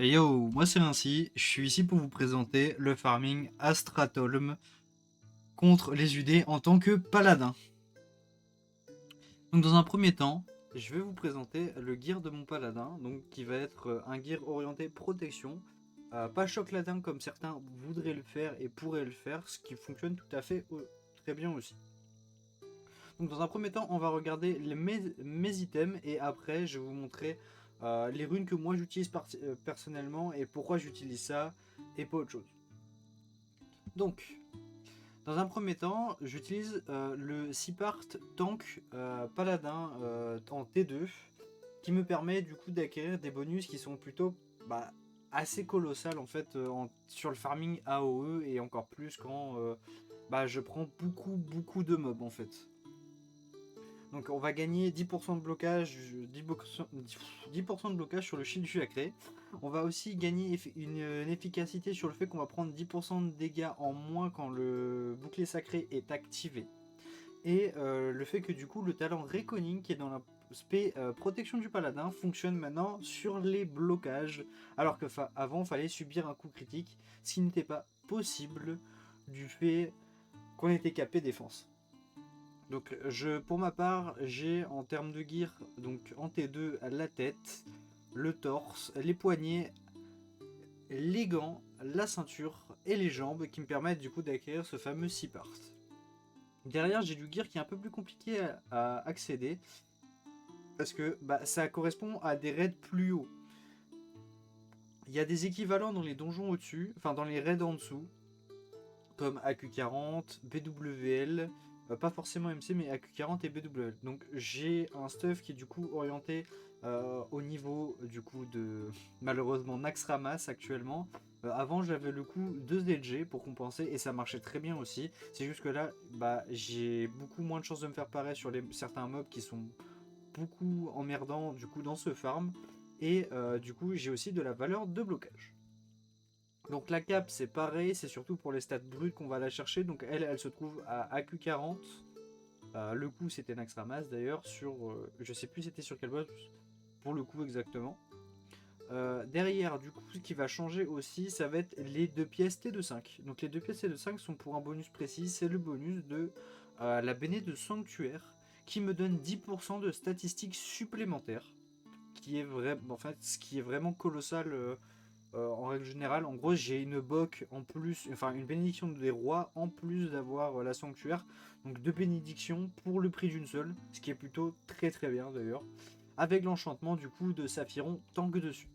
Et yo, moi c'est Vinci, je suis ici pour vous présenter le farming à Stratholme contre les UD en tant que paladin. Donc dans un premier temps, je vais vous présenter le gear de mon paladin, donc qui va être un gear orienté protection, pas choc ladin comme certains voudraient le faire et pourraient le faire, ce qui fonctionne tout à fait très bien aussi. Donc dans un premier temps, on va regarder mes items et après je vais vous montrer les runes que moi j'utilise personnellement et pourquoi j'utilise ça et pas autre chose. Donc, dans un premier temps, j'utilise le Sipart Tank Paladin en T2 qui me permet du coup d'acquérir des bonus qui sont plutôt bah, assez colossales en fait sur le farming AOE et encore plus quand je prends beaucoup de mobs en fait. Donc on va gagner 10% de blocage, 10% de blocage sur le shield sacré. On va aussi gagner une efficacité sur le fait qu'on va prendre 10% de dégâts en moins quand le bouclier sacré est activé. Et le fait que du coup le talent Reckoning qui est dans l'aspect protection du paladin fonctionne maintenant sur les blocages. Alors que avant il fallait subir un coup critique, ce qui n'était pas possible du fait qu'on était capé défense. Donc pour ma part, j'ai en termes de gear, donc en T2, la tête, le torse, les poignets, les gants, la ceinture et les jambes qui me permettent du coup d'acquérir ce fameux 6 part. Derrière, j'ai du gear qui est un peu plus compliqué à accéder parce que ça correspond à des raids plus hauts. Il y a des équivalents dans les donjons au-dessus, enfin dans les raids en dessous, comme AQ40, BWL, pas forcément MC, mais AQ40 et BWL. Donc j'ai un stuff qui est du coup orienté au niveau du coup de malheureusement Naxxramas actuellement. Avant j'avais le coup de ZG pour compenser et ça marchait très bien aussi. C'est juste que là j'ai beaucoup moins de chances de me faire parer sur certains mobs qui sont beaucoup emmerdants du coup dans ce farm. Et du coup j'ai aussi de la valeur de blocage. Donc la cape c'est pareil, c'est surtout pour les stats brutes qu'on va la chercher. Donc elle se trouve à AQ40. Le coup c'était Naxxramas d'ailleurs sur, je sais plus c'était sur quel boss pour le coup exactement. Derrière du coup ce qui va changer aussi ça va être les deux pièces T25. Donc les deux pièces T25 sont pour un bonus précis, c'est le bonus de la béné de sanctuaire qui me donne 10% de statistiques supplémentaires. Qui est vrai, en fait, ce qui est vraiment colossal en règle générale. En gros, j'ai une boc en plus, enfin une bénédiction des rois en plus d'avoir la sanctuaire. Donc deux bénédictions pour le prix d'une seule, ce qui est plutôt très bien d'ailleurs. Avec l'enchantement du coup de Saphiron tant que dessus.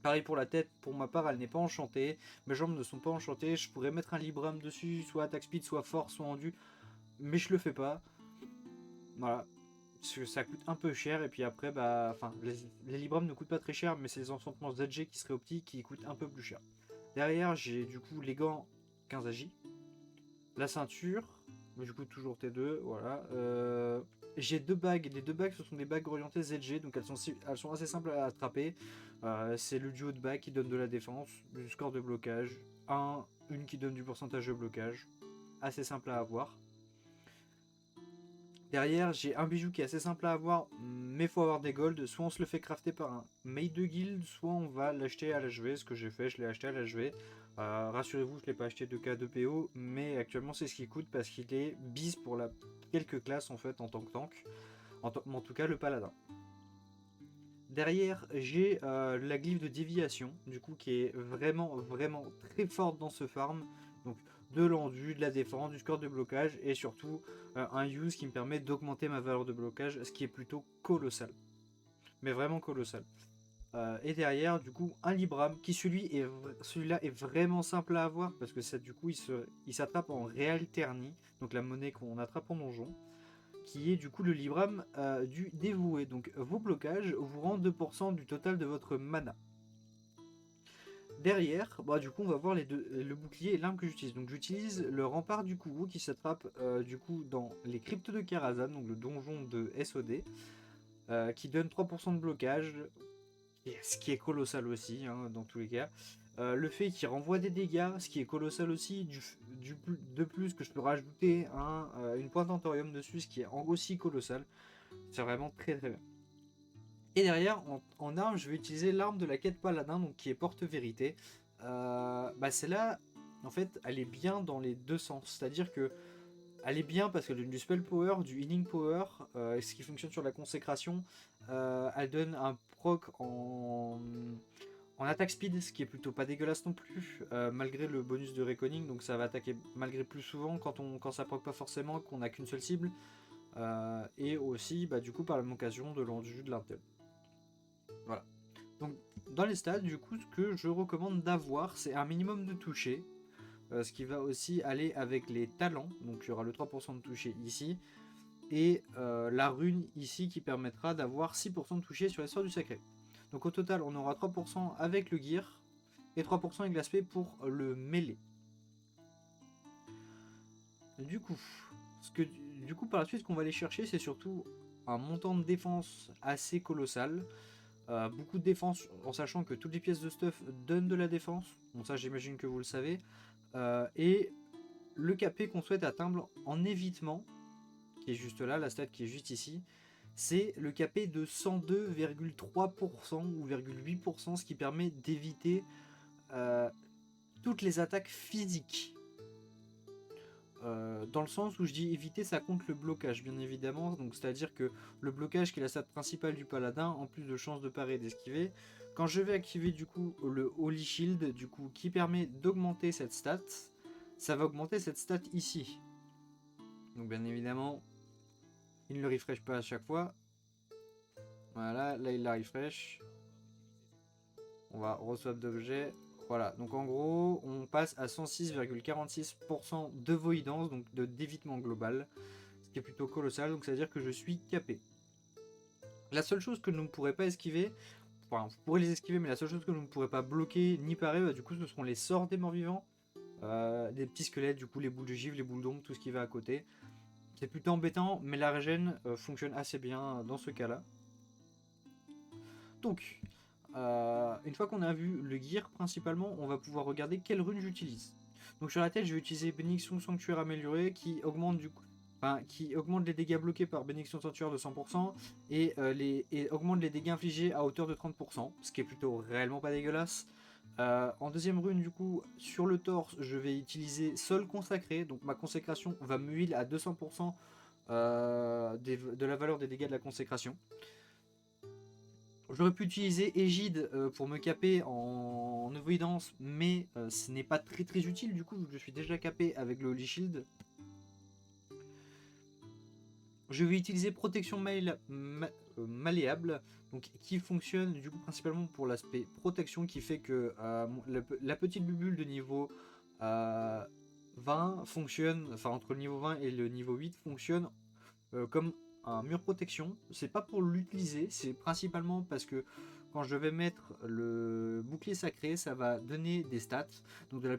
Pareil pour la tête, pour ma part, elle n'est pas enchantée. Mes jambes ne sont pas enchantées. Je pourrais mettre un Libram dessus, soit attack speed, soit force, soit endu. Mais je le fais pas. Voilà, parce que ça coûte un peu cher et puis après les Libram ne coûtent pas très cher mais c'est les enchantements ZG qui seraient optiques qui coûtent un peu plus cher. Derrière j'ai du coup les gants 15 AJ, la ceinture, mais du coup toujours T2, voilà. J'ai deux bagues, les deux bagues ce sont des bagues orientées ZG donc elles sont assez simples à attraper. C'est le duo de bagues qui donne de la défense, du score de blocage, une qui donne du pourcentage de blocage, assez simple à avoir. Derrière, j'ai un bijou qui est assez simple à avoir, mais il faut avoir des golds. Soit on se le fait crafter par un mate de guild, soit on va l'acheter à l'HV. Ce que j'ai fait, je l'ai acheté à l'HV. Rassurez-vous, je ne l'ai pas acheté 2K, 2PO, mais actuellement c'est ce qui coûte parce qu'il est bis pour quelques classes en fait en tant que tank. En tout cas, le paladin. Derrière, j'ai la glyphe de déviation, du coup, qui est vraiment très forte dans ce farm. Donc, de l'endu, de la défense, du score de blocage et surtout un use qui me permet d'augmenter ma valeur de blocage, ce qui est plutôt colossal. Mais vraiment colossal. Et derrière, du coup, un Libram qui celui-là est vraiment simple à avoir parce que ça, du coup, il s'attrape en réel terni, donc la monnaie qu'on attrape en donjon qui est du coup le Libram du dévoué. Donc vos blocages vous rendent 2% du total de votre mana. Derrière, du coup, on va voir le bouclier et l'arme que j'utilise. Donc j'utilise le rempart du Kourou qui s'attrape du coup dans les cryptes de Karazhan, donc le donjon de SOD, qui donne 3% de blocage, ce qui est colossal aussi, hein, dans tous les cas. Le fait qu'il renvoie des dégâts, ce qui est colossal aussi, de plus que je peux rajouter une pointe d'Anthorium dessus, ce qui est aussi colossal. C'est vraiment très bien. Et derrière, en arme, je vais utiliser l'arme de la quête paladin, donc qui est porte-vérité. Celle-là, en fait, elle est bien dans les deux sens. C'est-à-dire que elle est bien parce qu'elle donne du spell power, du healing power, ce qui fonctionne sur la consécration. Elle donne un proc en attaque speed, ce qui est plutôt pas dégueulasse non plus, malgré le bonus de reckoning. Donc ça va attaquer malgré plus souvent quand ça proc pas forcément, qu'on n'a qu'une seule cible. Et aussi, du coup, par la même occasion, de l'endu, de l'intel. Voilà. Donc, dans les stats, du coup, ce que je recommande d'avoir, c'est un minimum de toucher. Ce qui va aussi aller avec les talents. Donc, il y aura le 3% de toucher ici. Et la rune ici qui permettra d'avoir 6% de toucher sur les sorts du sacré. Donc, au total, on aura 3% avec le gear et 3% avec l'aspect pour le mêlé. Du coup, par la suite, ce qu'on va aller chercher, c'est surtout un montant de défense assez colossal. Beaucoup de défense en sachant que toutes les pièces de stuff donnent de la défense. Bon, ça, j'imagine que vous le savez. Et le KP qu'on souhaite atteindre en évitement, qui est juste là, la stat qui est juste ici, c'est le KP de 102,3% ou 0,8%, ce qui permet d'éviter toutes les attaques physiques. Dans le sens où je dis éviter, ça compte le blocage, bien évidemment. Donc, c'est-à-dire que le blocage, qui est la stat principale du paladin, en plus de chances de parer et d'esquiver, quand je vais activer du coup le Holy Shield, du coup, qui permet d'augmenter cette stat, ça va augmenter cette stat ici. Donc, bien évidemment, il ne le refresh pas à chaque fois. Voilà, là il la refresh. On va reswap d'objet. Voilà, donc en gros, on passe à 106,46% de voidance, donc de d'évitement global, ce qui est plutôt colossal, donc ça veut dire que je suis capé. La seule chose que je ne pourrais pas esquiver, enfin, vous pourrez les esquiver, mais la seule chose que je ne pourrais pas bloquer ni parer, du coup, ce seront les sorts des morts vivants, des petits squelettes, du coup, les boules de givre, les boules d'ombre, tout ce qui va à côté. C'est plutôt embêtant, mais la régène fonctionne assez bien dans ce cas-là. Donc, une fois qu'on a vu le gear principalement, on va pouvoir regarder quelle rune j'utilise. Donc sur la tête, je vais utiliser Bénédiction Sanctuaire améliorée qui augmente qui augmente les dégâts bloqués par Bénédiction Sanctuaire de 100% et augmente les dégâts infligés à hauteur de 30%, ce qui est plutôt réellement pas dégueulasse. En deuxième rune, du coup, sur le torse, je vais utiliser Sol Consacré, donc ma consécration va me heal à 200% de la valeur des dégâts de la consécration. J'aurais pu utiliser Égide pour me caper en avoidance, mais ce n'est pas très très utile. Du coup, je suis déjà capé avec le Holy Shield. Je vais utiliser Protection malléable, donc qui fonctionne du coup principalement pour l'aspect protection, qui fait que la petite bubule de niveau 20 fonctionne, enfin entre le niveau 20 et le niveau 8 fonctionne comme un mur protection. C'est pas pour l'utiliser, c'est principalement parce que quand je vais mettre le bouclier sacré, ça va donner des stats, donc de la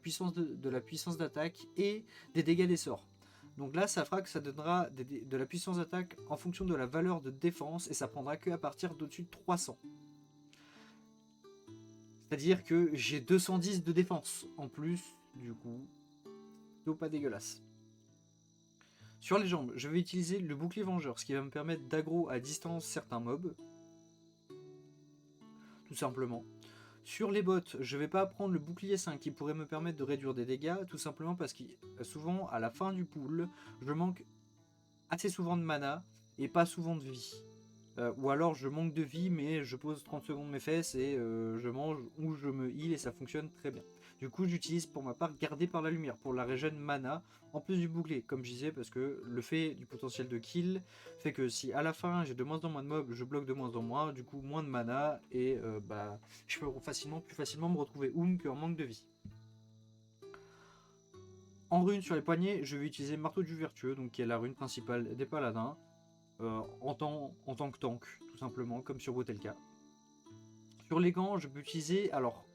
puissance d'attaque et des dégâts des sorts. Donc là, ça fera que ça donnera de la puissance d'attaque en fonction de la valeur de défense et ça prendra que à partir d'au-dessus de 300. C'est-à-dire que j'ai 210 de défense en plus, du coup, plutôt pas dégueulasse. Sur les jambes, je vais utiliser le bouclier vengeur, ce qui va me permettre d'aggro à distance certains mobs. Tout simplement. Sur les bottes, je vais pas prendre le bouclier 5 qui pourrait me permettre de réduire des dégâts, tout simplement parce que souvent, à la fin du pool, je manque assez souvent de mana et pas souvent de vie. Ou alors je manque de vie, mais je pose 30 secondes mes fesses et je mange ou je me heal et ça fonctionne très bien. Du coup, j'utilise pour ma part garder par la lumière pour la régène mana en plus du bouclier, comme je disais, parce que le fait du potentiel de kill fait que si à la fin j'ai de moins en moins de mobs, je bloque de moins en moins, du coup moins de mana et je peux plus facilement me retrouver qu'en manque de vie. En rune sur les poignets, je vais utiliser Marteau du Vertueux, donc qui est la rune principale des paladins. En tant que tank, tout simplement, comme sur Wotelka. Sur les gants, je peux utiliser, alors,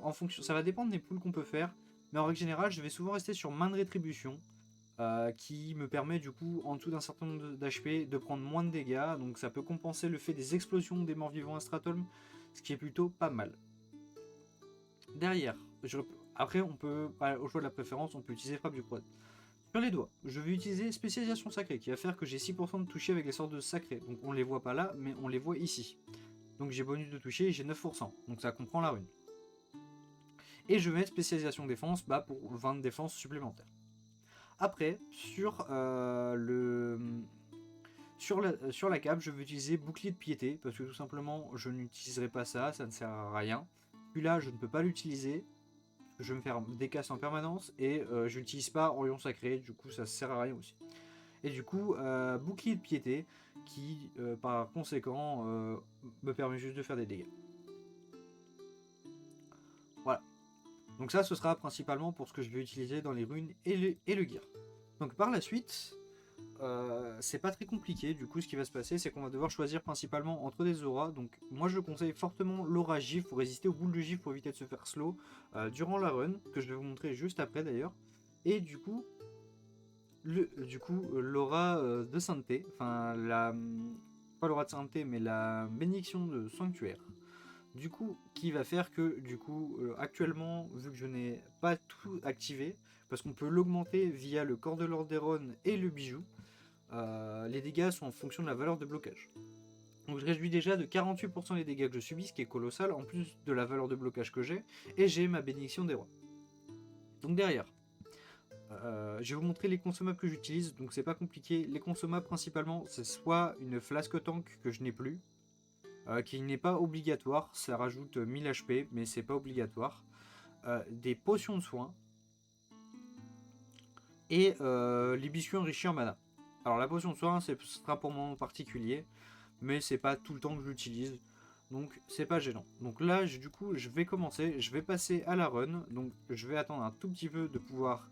en fonction, ça va dépendre des pools qu'on peut faire, mais en règle générale, je vais souvent rester sur main de rétribution, qui me permet du coup, en dessous d'un certain nombre d'HP, de prendre moins de dégâts, donc ça peut compenser le fait des explosions des morts vivants à Stratholme, ce qui est plutôt pas mal. Derrière, après on peut, au choix de la préférence, on peut utiliser frappe du quad. Sur les doigts, je vais utiliser spécialisation sacrée qui va faire que j'ai 6% de toucher avec les sorts de sacré. Donc on les voit pas là, mais on les voit ici. Donc j'ai bonus de toucher et j'ai 9%. Donc ça comprend la rune. Et je vais mettre spécialisation défense pour 20 de défense supplémentaire. Après, sur la cape, je vais utiliser bouclier de piété, parce que tout simplement, je n'utiliserai pas ça, ça ne sert à rien. Celui-là, je ne peux pas l'utiliser, je vais me faire des casses en permanence, et je n'utilise pas Orion Sacré, du coup ça ne sert à rien aussi. Et du coup, bouclier de piété, qui par conséquent me permet juste de faire des dégâts. Voilà. Donc ça, ce sera principalement pour ce que je vais utiliser dans les runes et le gear. Donc par la suite, c'est pas très compliqué. Du coup, ce qui va se passer, c'est qu'on va devoir choisir principalement entre des auras. Donc moi, je conseille fortement l'aura gif pour résister aux boules de gif pour éviter de se faire slow durant la run, que je vais vous montrer juste après d'ailleurs. Et du coup, l'aura de sainteté, enfin pas l'aura de sainteté, mais la bénédiction de sanctuaire. Du coup, qui va faire que, du coup, actuellement, vu que je n'ai pas tout activé, parce qu'on peut l'augmenter via le corps de l'Orderon et le bijou, les dégâts sont en fonction de la valeur de blocage. Donc je réduis déjà de 48% les dégâts que je subis, ce qui est colossal, en plus de la valeur de blocage que j'ai, et j'ai ma bénédiction des rois. Donc derrière, je vais vous montrer les consommables que j'utilise, donc c'est pas compliqué. Les consommables principalement, c'est soit une flasque tank que je n'ai plus, qui n'est pas obligatoire, ça rajoute 1000 HP, mais c'est pas obligatoire. Des potions de soins, et les biscuits enrichis en mana. Alors la potion de soin, ce sera pour mon particulier, mais c'est pas tout le temps que je l'utilise, donc c'est pas gênant. Donc là, du coup, je vais commencer, je vais passer à la run, donc je vais attendre un tout petit peu de pouvoir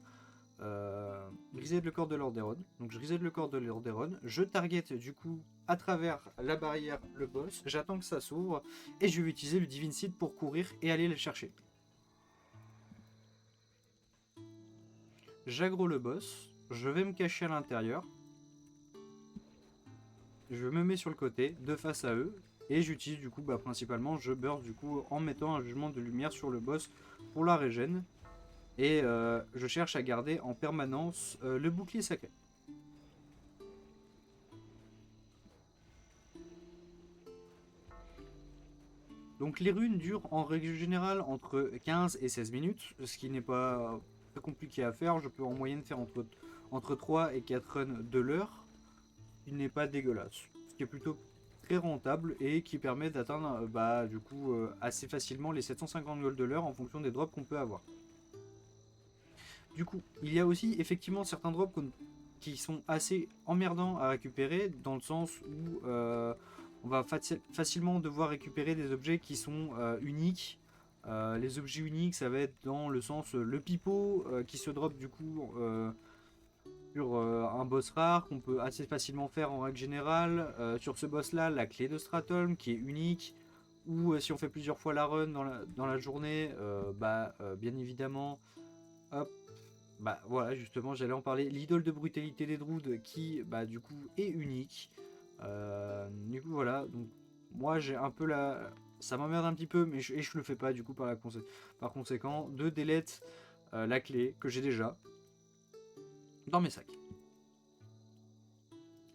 reset le corps de l'Orderon. Donc je reset le corps de l'Orderon, je target du coup à travers la barrière le boss, j'attends que ça s'ouvre, et je vais utiliser le Divine Seed pour courir et aller le chercher. J'aggro le boss, je vais me cacher à l'intérieur, je me mets sur le côté, de face à eux, et j'utilise du coup, principalement, je burst du coup en mettant un jugement de lumière sur le boss pour la régène, et je cherche à garder en permanence le bouclier sacré. Donc les runes durent en règle générale entre 15 et 16 minutes, ce qui n'est pas très compliqué à faire, je peux en moyenne faire entre 3 et 4 runs de l'heure, il n'est pas dégueulasse, ce qui est plutôt très rentable et qui permet d'atteindre du coup assez facilement les 750 gold de l'heure en fonction des drops qu'on peut avoir. Du coup, il y a aussi effectivement certains drops qui sont assez emmerdants à récupérer dans le sens où on va facilement devoir récupérer des objets qui sont uniques. Les objets uniques, ça va être dans le sens le pipeau qui se drop du coup sur un boss rare qu'on peut assez facilement faire en règle générale. Sur ce boss là, la clé de Stratholme qui est unique. Ou si on fait plusieurs fois la run dans la journée, bien évidemment, hop, voilà, justement, j'allais en parler. L'idole de brutalité des Druids qui, du coup, est unique. Du coup, voilà. Donc, moi, j'ai un peu la. Ça m'emmerde un petit peu, mais je le fais pas, du coup, par conséquent, de delete la clé que j'ai déjà dans mes sacs.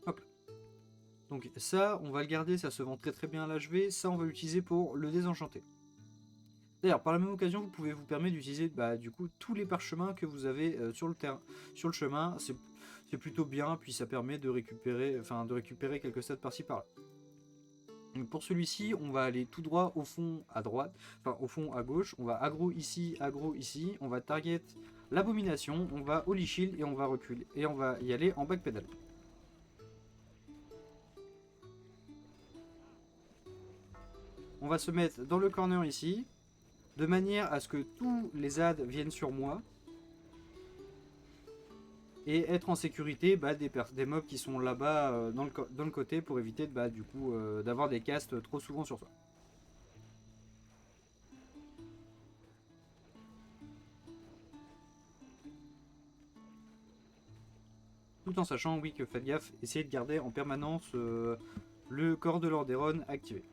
Hop. Donc, ça, on va le garder. Ça se vend très très bien à l'HV. Ça, on va l'utiliser pour le désenchanter. D'ailleurs, par la même occasion, vous pouvez vous permettre d'utiliser du coup tous les parchemins que vous avez sur le terrain, sur le chemin. C'est plutôt bien, puis ça permet de récupérer quelques stats par-ci par-là. Donc pour celui-ci, on va aller tout droit au fond à droite, enfin au fond à gauche. On va aggro ici, on va target l'abomination, on va holy shield et on va reculer et on va y aller en backpedal. On va se mettre dans le corner ici, de manière à ce que tous les adds viennent sur moi. Et être en sécurité des mobs qui sont là-bas dans le côté pour éviter du coup d'avoir des castes trop souvent sur soi. Tout en sachant, oui, que faites gaffe, essayez de garder en permanence le corps de l'Orderon activé.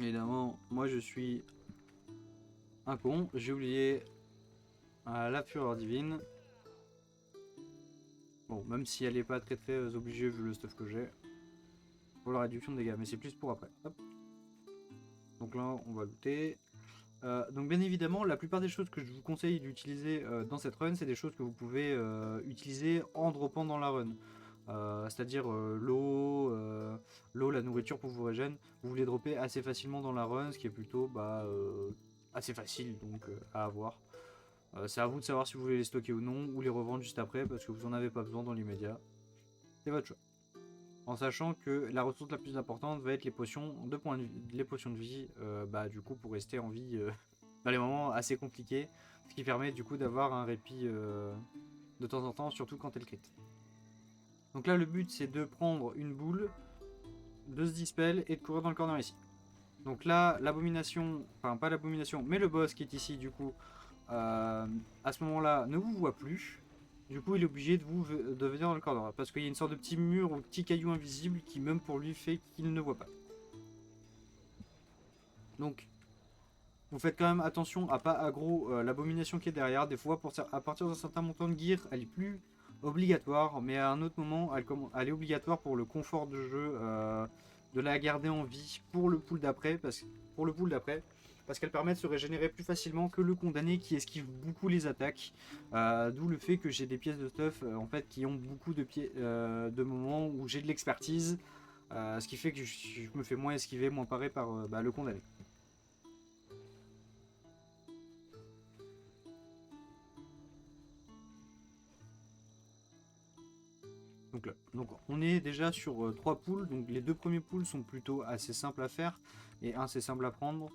Évidemment, moi je suis un con, j'ai oublié la fureur divine. Bon, même si elle est pas très obligée vu le stuff que j'ai. Pour la réduction de dégâts, mais c'est plus pour après. Hop. Donc là, on va looter. Donc bien évidemment, la plupart des choses que je vous conseille d'utiliser dans cette run, c'est des choses que vous pouvez utiliser en droppant dans la run. C'est-à-dire l'eau, la nourriture pour vous régène, vous les dropper assez facilement dans la run, ce qui est plutôt assez facile donc à avoir. C'est à vous de savoir si vous voulez les stocker ou non, ou les revendre juste après, parce que vous n'en avez pas besoin dans l'immédiat. C'est votre choix. En sachant que la ressource la plus importante va être les potions les potions de vie, du coup pour rester en vie dans les moments assez compliqués, ce qui permet du coup d'avoir un répit de temps en temps, surtout quand elle crit. Donc là le but c'est de prendre une boule, de se dispel et de courir dans le corner ici. Donc là l'abomination, enfin pas l'abomination, mais le boss qui est ici du coup, à ce moment-là ne vous voit plus. Du coup, il est obligé de venir dans le corridor. Parce qu'il y a une sorte de petit mur ou petit caillou invisible qui, même pour lui, fait qu'il ne voit pas. Donc, vous faites quand même attention à pas aggro l'abomination qui est derrière. Des fois, à partir d'un certain montant de gear, elle est plus obligatoire. Mais à un autre moment, elle est obligatoire pour le confort de jeu, de la garder en vie pour le pool d'après. Parce qu'elle permet de se régénérer plus facilement que le condamné qui esquive beaucoup les attaques. D'où le fait que j'ai des pièces de stuff en fait qui ont beaucoup de moments où j'ai de l'expertise, ce qui fait que je me fais moins esquiver, moins paré par le condamné. Donc on est déjà sur 3 pools, donc les 2 premiers pools sont plutôt assez simples à faire et un c'est simple à prendre.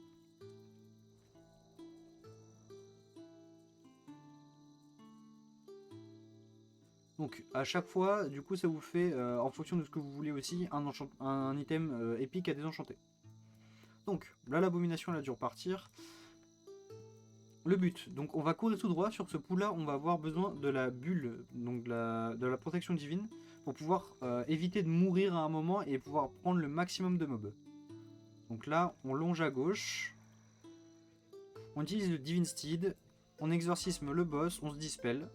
Donc à chaque fois, du coup ça vous fait, en fonction de ce que vous voulez aussi, un item épique à désenchanter. Donc là l'abomination elle a dû repartir. Le but, donc on va courir tout droit sur ce pool là, on va avoir besoin de la bulle, donc de la protection divine, pour pouvoir éviter de mourir à un moment et pouvoir prendre le maximum de mobs. Donc là on longe à gauche, on utilise le Divine Steed, on exorcisme le boss, on se dispel.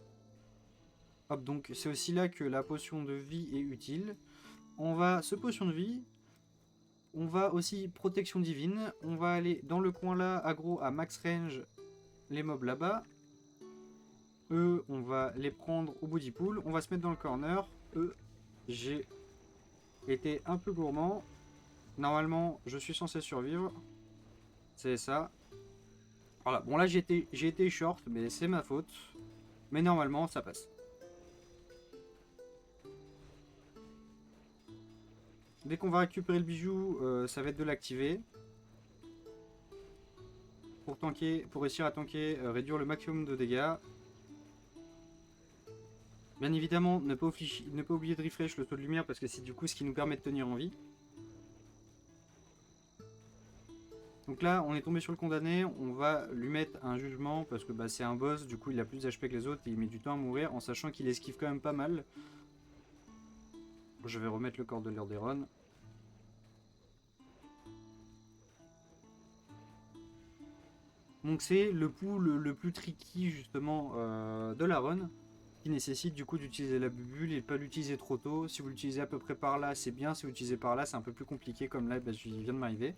Hop, donc c'est aussi là que la potion de vie est utile. On va se potion de vie. On va aussi protection divine. On va aller dans le coin là, aggro à max range, les mobs là-bas. Eux, on va les prendre au body pool. On va se mettre dans le corner. Eux, j'ai été un peu gourmand. Normalement, je suis censé survivre. C'est ça. Voilà, bon là j'ai été short, mais c'est ma faute. Mais normalement, ça passe. Dès qu'on va récupérer le bijou, ça va être de l'activer. Pour réussir à tanker, réduire le maximum de dégâts. Bien évidemment, ne pas oublier de refresh le taux de lumière parce que c'est du coup ce qui nous permet de tenir en vie. Donc là, on est tombé sur le condamné, on va lui mettre un jugement parce que c'est un boss, du coup il a plus d'HP que les autres et il met du temps à mourir en sachant qu'il esquive quand même pas mal. Je vais remettre le corps de l'Erderon. Donc c'est le pool le plus tricky justement de la run, qui nécessite du coup d'utiliser la bubule et de pas l'utiliser trop tôt. Si vous l'utilisez à peu près par là, c'est bien. Si vous l'utilisez par là, c'est un peu plus compliqué comme là, je viens de m'arriver.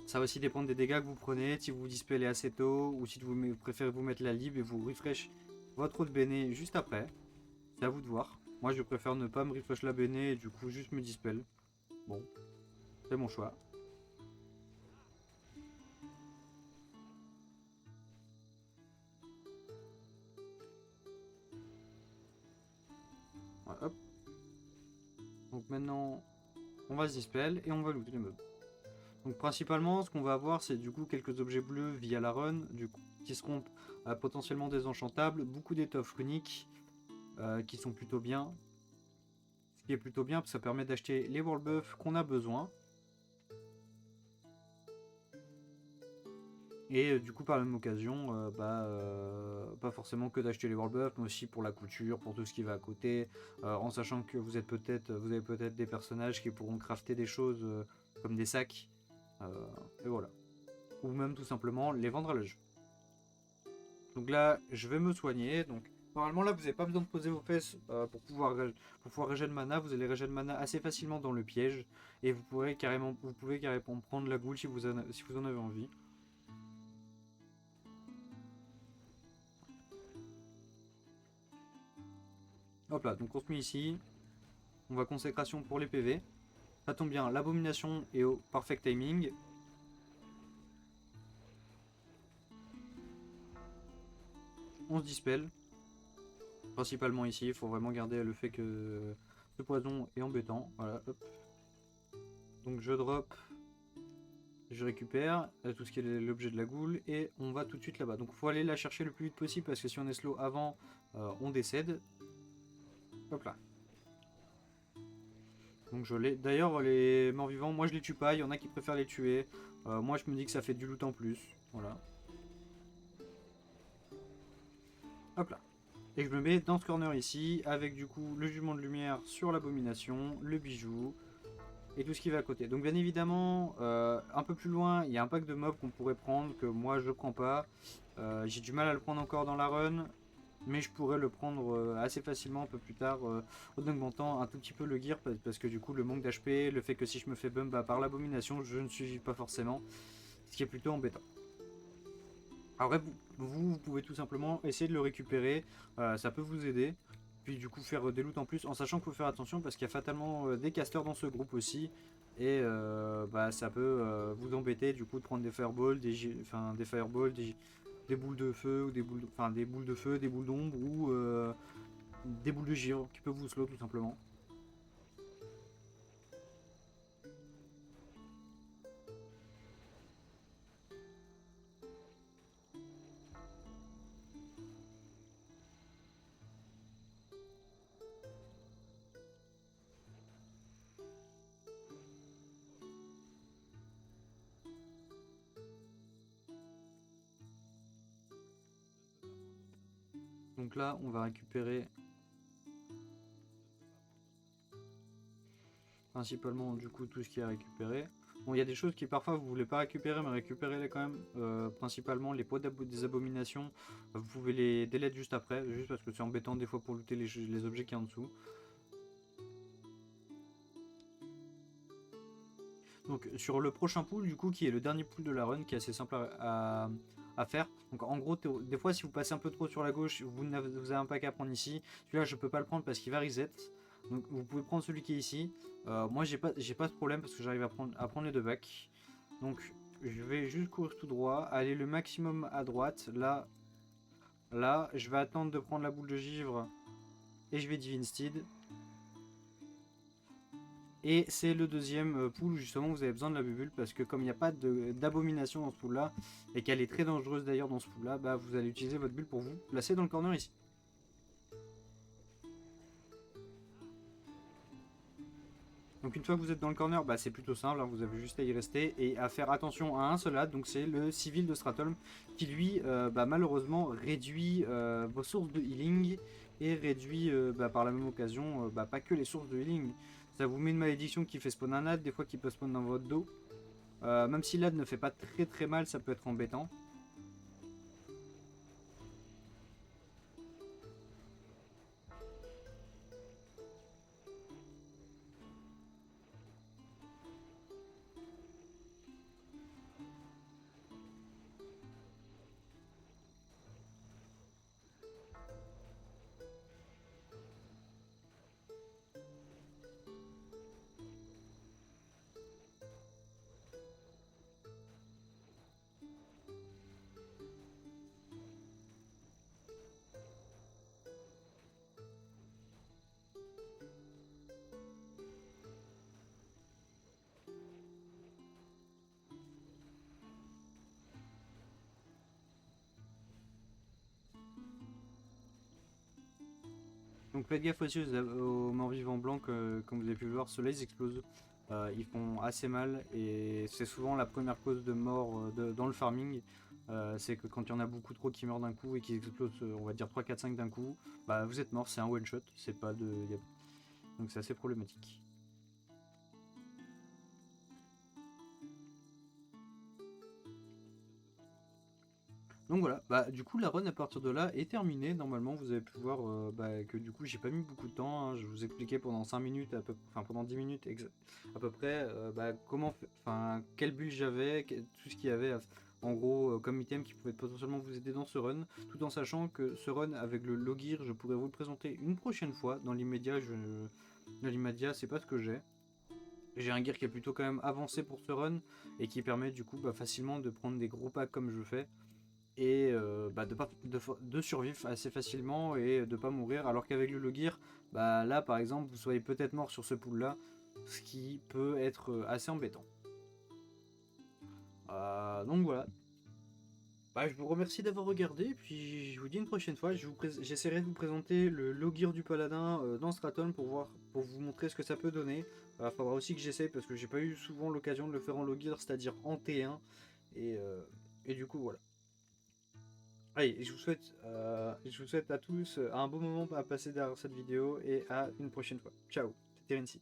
Ça va aussi dépendre des dégâts que vous prenez, si vous vous dispellez assez tôt ou si vous préférez vous mettre la lib et vous refresh votre autre béné juste après. C'est à vous de voir. Moi je préfère ne pas me refresh la béné et du coup juste me dispel. Bon, c'est mon choix. Ouais, hop. Donc maintenant on va se dispel et on va looter les mobs. Donc principalement ce qu'on va avoir c'est du coup quelques objets bleus via la run, du coup, qui seront potentiellement désenchantables, beaucoup d'étoffes runiques qui sont plutôt bien. Ce qui est plutôt bien parce que ça permet d'acheter les world buffs qu'on a besoin. Et du coup par la même occasion, pas forcément que d'acheter les world buffs, mais aussi pour la couture, pour tout ce qui va à côté, en sachant que vous avez peut-être des personnages qui pourront crafter des choses comme des sacs, Et voilà. Ou même tout simplement les vendre à la jeu. Donc là, je vais me soigner. Donc normalement là, vous n'avez pas besoin de poser vos fesses pour pouvoir régénérer mana. Vous allez régénérer mana assez facilement dans le piège et vous pouvez carrément prendre la goule si si vous en avez envie. Hop là, donc on se met ici. On va consécration pour les PV. Ça tombe bien, l'abomination est au perfect timing. On se dispelle. Principalement ici, il faut vraiment garder le fait que ce poison est embêtant. Voilà, hop. Donc je drop, je récupère tout ce qui est l'objet de la goule et on va tout de suite là-bas. Donc il faut aller la chercher le plus vite possible parce que si on est slow avant, on décède. Hop là. Donc je l'ai. D'ailleurs, les morts vivants, moi je les tue pas. Il y en a qui préfèrent les tuer. Moi je me dis que ça fait du loot en plus. Voilà. Hop là. Et je me mets dans ce corner ici, avec du coup le jugement de lumière sur l'abomination, le bijou, et tout ce qui va à côté. Donc bien évidemment, un peu plus loin, il y a un pack de mobs qu'on pourrait prendre, que moi je prends pas. J'ai du mal à le prendre encore dans la run, mais je pourrais le prendre assez facilement un peu plus tard, en augmentant un tout petit peu le gear, parce que du coup le manque d'HP, le fait que si je me fais bump par l'abomination, je ne suivis pas forcément, ce qui est plutôt embêtant. Après, vous pouvez tout simplement essayer de le récupérer, ça peut vous aider. Puis du coup faire des loots en plus, en sachant qu'il faut faire attention parce qu'il y a fatalement des casters dans ce groupe aussi. Et bah, ça peut vous embêter du coup de prendre des fireballs, des fireballs, des boules de feu, ou des boules de feu, des boules d'ombre ou des boules de givre qui peuvent vous slow tout simplement. Donc là on va récupérer principalement du coup tout ce qui est récupéré. Bon, il y a des choses qui parfois vous voulez pas récupérer, mais récupérez-les quand même. Principalement les pots des abominations, vous pouvez les delete juste après, juste parce que c'est embêtant des fois pour looter les objets qui y a en dessous. Donc sur le prochain pool du coup qui est le dernier pool de la run qui est assez simple à faire. Donc en gros des fois si vous passez un peu trop sur la gauche vous avez un pack à prendre ici. Celui-là je peux pas le prendre parce qu'il va reset. Donc vous pouvez prendre celui qui est ici. Moi j'ai pas de problème parce que j'arrive à prendre les deux packs. Donc je vais juste courir tout droit, aller le maximum à droite. Là je vais attendre de prendre la boule de givre et je vais Divine Steed. Et c'est le deuxième pool où justement vous avez besoin de la bubule parce que comme il n'y a pas d'abomination dans ce pool là et qu'elle est très dangereuse d'ailleurs dans ce pool là, bah vous allez utiliser votre bulle pour vous placer dans le corner ici. Donc une fois que vous êtes dans le corner, bah, c'est plutôt simple, hein, vous avez juste à y rester et à faire attention à un seul ad, donc c'est le civil de Stratholm qui lui bah, malheureusement réduit vos sources de healing et réduit bah, par la même occasion bah, pas que les sources de healing. Ça vous met une malédiction qui fait spawn un ad, des fois qui peut spawn dans votre dos. Même si l'ad ne fait pas très mal, ça peut être embêtant. Donc faites gaffe aussi aux morts vivants blancs, comme vous avez pu le voir, ceux-là ils explosent. Ils font assez mal et c'est souvent la première cause de mort dans le farming. C'est que quand il y en a beaucoup trop qui meurent d'un coup et qui explosent, on va dire 3, 4, 5 d'un coup, bah vous êtes mort, c'est un one shot, c'est pas de. Donc c'est assez problématique. Donc voilà, bah du coup la run à partir de là est terminée. Normalement vous avez pu voir bah, que du coup j'ai pas mis beaucoup de temps, hein. Je vous expliquais pendant 5 minutes, enfin pendant 10 minutes à peu près, bah, enfin quel build j'avais, tout ce qu'il y avait en gros comme item qui pouvait potentiellement vous aider dans ce run, tout en sachant que ce run avec le Logir je pourrais vous le présenter une prochaine fois. Dans l'immédiat c'est pas ce que j'ai. J'ai un gear qui est plutôt quand même avancé pour ce run et qui permet du coup bah, facilement de prendre des gros packs comme je fais et bah, de survivre assez facilement et de pas mourir. Alors qu'avec le Logir, bah, là par exemple, vous soyez peut-être mort sur ce pool là, ce qui peut être assez embêtant. Donc voilà. Bah, je vous remercie d'avoir regardé, puis je vous dis une prochaine fois, j'essaierai de vous présenter le Logir du Paladin dans Straton pour vous montrer ce que ça peut donner. Faudra aussi que j'essaye parce que j'ai pas eu souvent l'occasion de le faire en Logir, c'est-à-dire en T1, et, euh, et du coup voilà. Allez, je vous souhaite à tous un bon moment à passer derrière cette vidéo et à une prochaine fois. Ciao, c'était Renzi.